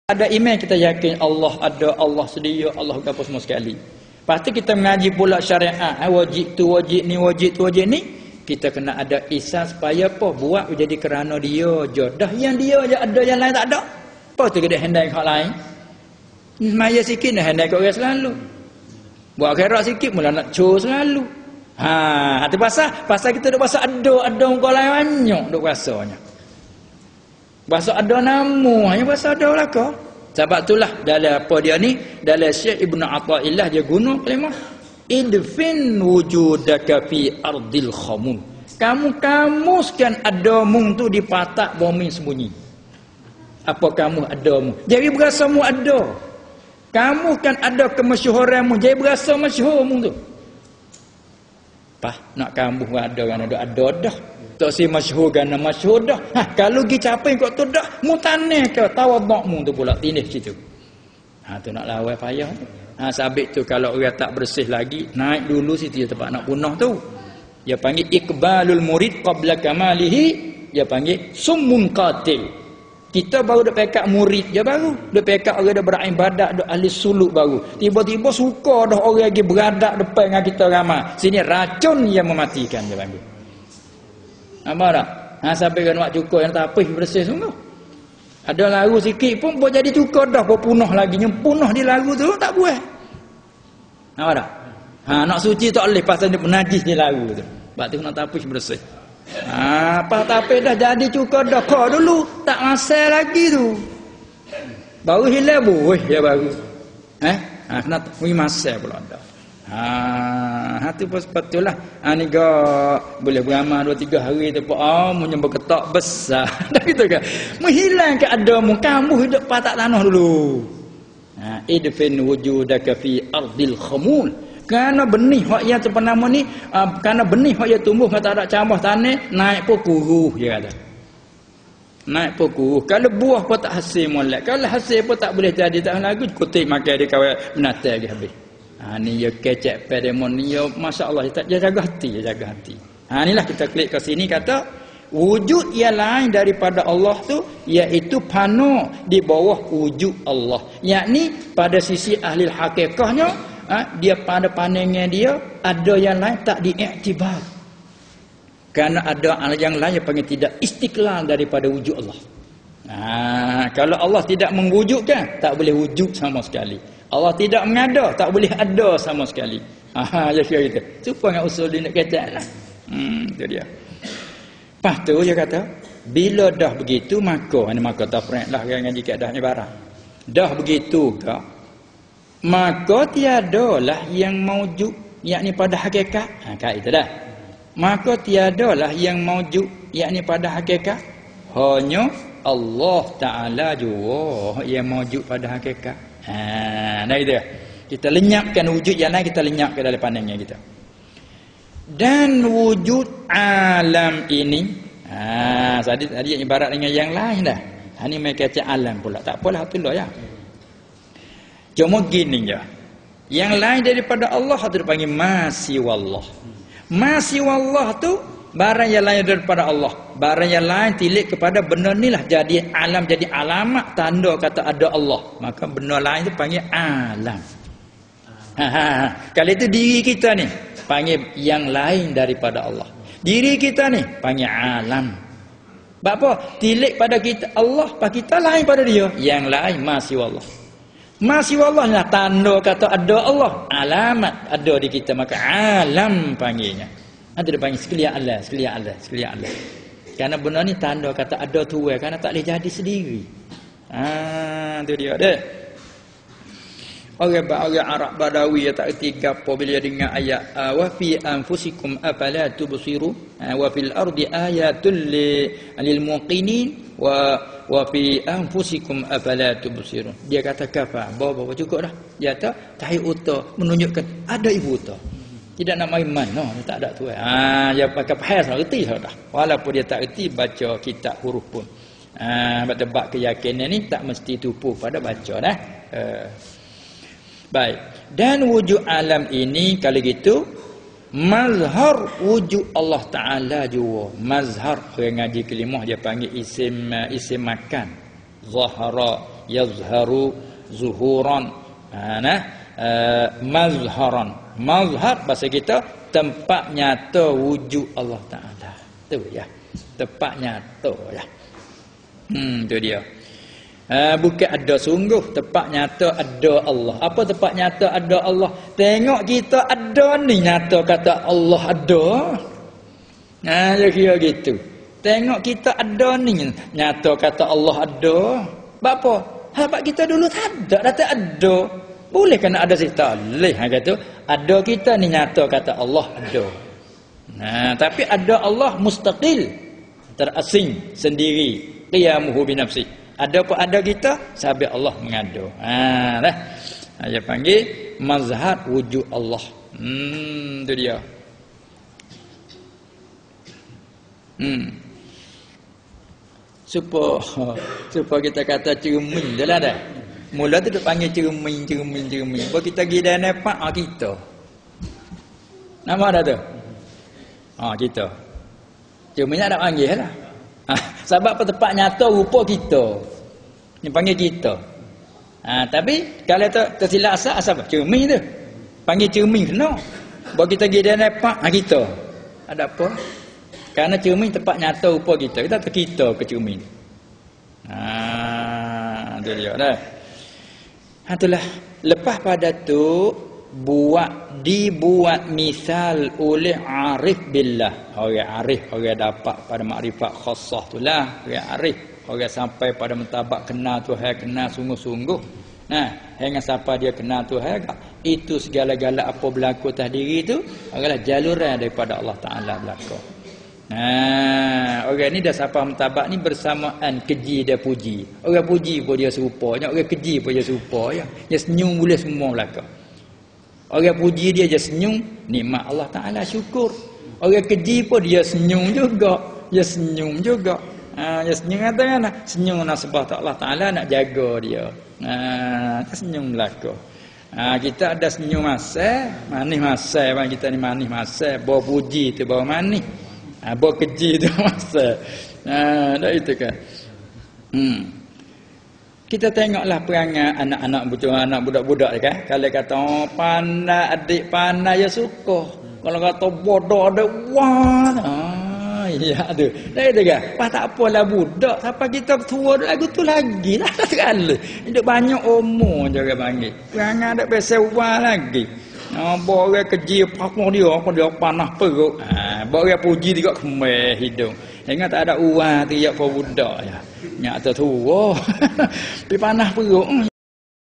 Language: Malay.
Ada iman kita yakin Allah ada, Allah sedia, Allah apa semua sekali. Lepas tu kita mengaji pula syariat, wajib tu, wajib ni, wajib tu, wajib ni. Kita kena ada ihsan supaya apa? Buat jadi kerana dia je. Dah yang dia je ada, yang lain tak ada. Apa tu kita handai kat lain? Maya sikit nak handai kat orang selalu. Buat akhirat sikit mula nak cur selalu. Ha, tu pasal kita duk pasal ada muka lain banyak duk rasanya. Bahasa ada nama, hanya bahasa ada belaka. Sebab itulah dalam apa dia ni, dalam Syekh Ibn Athaillah dia guna kalimah idfin wujudaka fi ardil khamum. Kamu sekian ada mung tu di patak bumi sembunyi. Apa kamu ada mung? Jadi berasa mu ada. Kamu kan ada kemasyhuranmu, jadi berasa masyhur mung tu. Pah nak kamu ada kan ada dah. Tak si masyhur kan masyhur dah. Kalau pergi capai kau tu dah mutane ke tawadukmu tu pula tindih situ. Tu nak lawan payah tu. Sabit tu kalau orang tak bersih lagi, naik dulu situ tempat nak punah tu. Dia panggil iqbalul murid qabla kamalihi, dia panggil summun qatil. Kita baru dak pekat murid je baru. Dak pekat orang dah beribadat, dak ahli suluk baru. Tiba-tiba suka dah orang lagi beradak depan dengan kita ramai. Sini racun yang mematikan dia panggil. Apa tak? Sampai kan nak cukur yang tapis bersih sungguh. Ada lagu sikit pun boleh jadi cukur dah, pun punah lagi. Yang punah di lagu tu tak buat. Apa tak? Nak suci tak boleh pasal dia penajis di lagu tu. Sebab tu nak tapis bersih. Apa tapis dah jadi cukur dah. Kau dulu tak masal lagi tu. Baru hilang boleh dia baru. Kena pergi masal pula dah. Tu pun sepatutlah ni boleh beramal 2-3 hari tu pun menyembah ketak besar. Dah gitu kan. Menghilangkan adamu, kamu hidup patak tanah dulu. Idfin wujudaka fi ardil khamul. Kerana benih hak yang terpenama ni, kerana benih hak yang tumbuh kata ada cambah tanah, naik pun kuruh dia kata. Naik pun kuruh. Kalau buah pun tak hasil molek. Kalau hasil pun tak boleh jadi tak lagu kutip makan dia kawan binatang lagi habis. Ni ya kecek pedemon ni ya masya-Allah dia jaga hati. Inilah kita klik ke sini kata wujud yang lain daripada Allah tu iaitu fana di bawah wujud Allah. Yakni pada sisi ahli hakikahnya dia pada pandangan dia ada yang lain tak diiktibar. Kerana ada yang lain yang panggil tidak istiqlal daripada wujud Allah. Kalau Allah tidak mewujudkan tak boleh wujud sama sekali. Allah tidak mengada, tak boleh ada sama sekali. Ya kira kita. Cuba dengan usul dia nak kata lah. Itu dia. Lepas tu dia kata, bila dah begitu maka tafriq lah dengan jika dah ibarat. Dah begitu ke, maka tiadalah yang maujud, yakni pada hakikat. Kait itu dah. Maka tiadalah yang maujud, yakni pada hakikat. Hanya Allah Ta'ala jua yang maujud pada hakikat. Nah gitu. Kita lenyapkan wujud yang lain, kita lenyapkan dalam pandangan kita. Dan wujud alam ini, tadi ibarat dengan yang lain dah. Ini mereka kata alam pula. Tak apalah itulah ya. Cuma gini je. Yang lain daripada Allah itu dipanggil masiwallah. Masiwallah tu barang yang lain daripada Allah. Barang yang lain tilik kepada benda ni lah jadi alam, jadi alamat tanda kata ada Allah. Maka benda lain tu panggil alam. Kalau itu diri kita ni panggil yang lain daripada Allah. Diri kita ni panggil alam. Sebab apa? Tilik pada kita Allah, pada kita lain pada dia. Yang lain masiwallah. Masiwallah lah tanda kata ada Allah. Alamat ada di kita, maka alam panggilnya. Nanti dia panggil sekalian Allah. Kerana benda ni tanda kata ada Tuhan, kerana tak boleh jadi sendiri. Itu dia deh. Orang Arab Badawi yang tak erti apa bila dengar ayat wa fi anfusikum afala tubsiru wa fil ardi ayatul lil muqinin wa fi anfusikum afala tubsirun. Dia kata kafa, bawa cukup dah. Dia kata tahi uta menunjukkan ada ibu uta. Tidak nak main mana, tak ada tu. Dia pakai faham reti dah. Walaupun dia tak reti baca kitab huruf pun. Bab keyakinan ni tak mesti tupu pada baca dah. Baik. Dan wujud alam ini kalau gitu mazhar wujud Allah Taala jua. Mazhar orang ngaji kelimah dia panggil isim makan. Zahara yazharu zuhuran. Mazharan. Mazhar bahasa kita tempat nyata wujud Allah Taala. Tu ya. Tempat nyata ya. Tu dia. Bukan ada sungguh, tempat nyata ada Allah. Apa tempat nyata ada Allah? Tengok kita ada ni, nyata kata Allah ada. Dia kira gitu. Tengok kita ada ni, nyata kata Allah ada. Apa? Sebab kita dulu tak ada, dah tak ada. Boleh kena ada cerita? Boleh. Kata ada kita ni, nyata kata Allah ada. Tapi ada Allah mustaqil, terasing sendiri, qiyamuhu binafsi. Ada apa ada kita, sahabat Allah mengadu. Dah. Dia panggil mazhar wujud Allah. Tu dia. Supaya kita kata cermin je lah dah. Mula tu dia panggil cermin. Bawa kita pergi dah nampak kita. Nama dah tu? Kita. Cermin tak panggil lah. Sebab apa, tempat nyata rupa kita. Ni panggil kita. Tapi kalau tersilap asal apa? Cermin tu. Panggil cermin kena. Bawa kita pergi dah nampak kita. Ada apa? Kerana cermin tempat nyata rupa kita. Kita tak kita ke cermin. Itu dia dah. Itulah. Lepas pada tu dibuat misal oleh arif billah. Orang arif, orang dapat pada makrifat khassah itulah. Orang arif, orang sampai pada mentabak kenal Tuhan, kenal sungguh-sungguh. Hingga siapa dia kenal Tuhan, itu segala-gala apa berlaku atas diri itu adalah jaluran daripada Allah Taala berlaku. Orang ni dah siapa mentabak ni bersamaan keji dan puji. Orang puji pun dia serupanya, orang keji pun dia serupa ya. Dia senyum boleh semua belaka. Orang puji dia je senyum, nikmat Allah Taala syukur. Orang keji pun dia senyum juga, dia senyum juga. Dia senyum katakan senyum nasbah Allah Taala nak jaga dia. Senyum belaka. Kita ada senyum masa, manis masa bang, kita ni manis masa, bawa puji tu bawa manis. Bawa keji tu masa. Dah itu kan. Kita tengoklah perangai anak-anak betul, anak budak-budak kan. Kalau kata pandai, adik pandai ya suka. Kalau kata bodoh ada wah. Ya tu. Dah itu kan. Pas tak apalah budak, sampai kita tua lagu tu lagi lah sekali. Hidup banyak umur je orang panggil. Perangai ada pasal wah lagi. Bawa orang keji pakmo dia panah perut. Bawa orang puji juga kemeh hidung. Ingat tak ada uang tiap budak ya. Nyak tertua. Pi panah perut.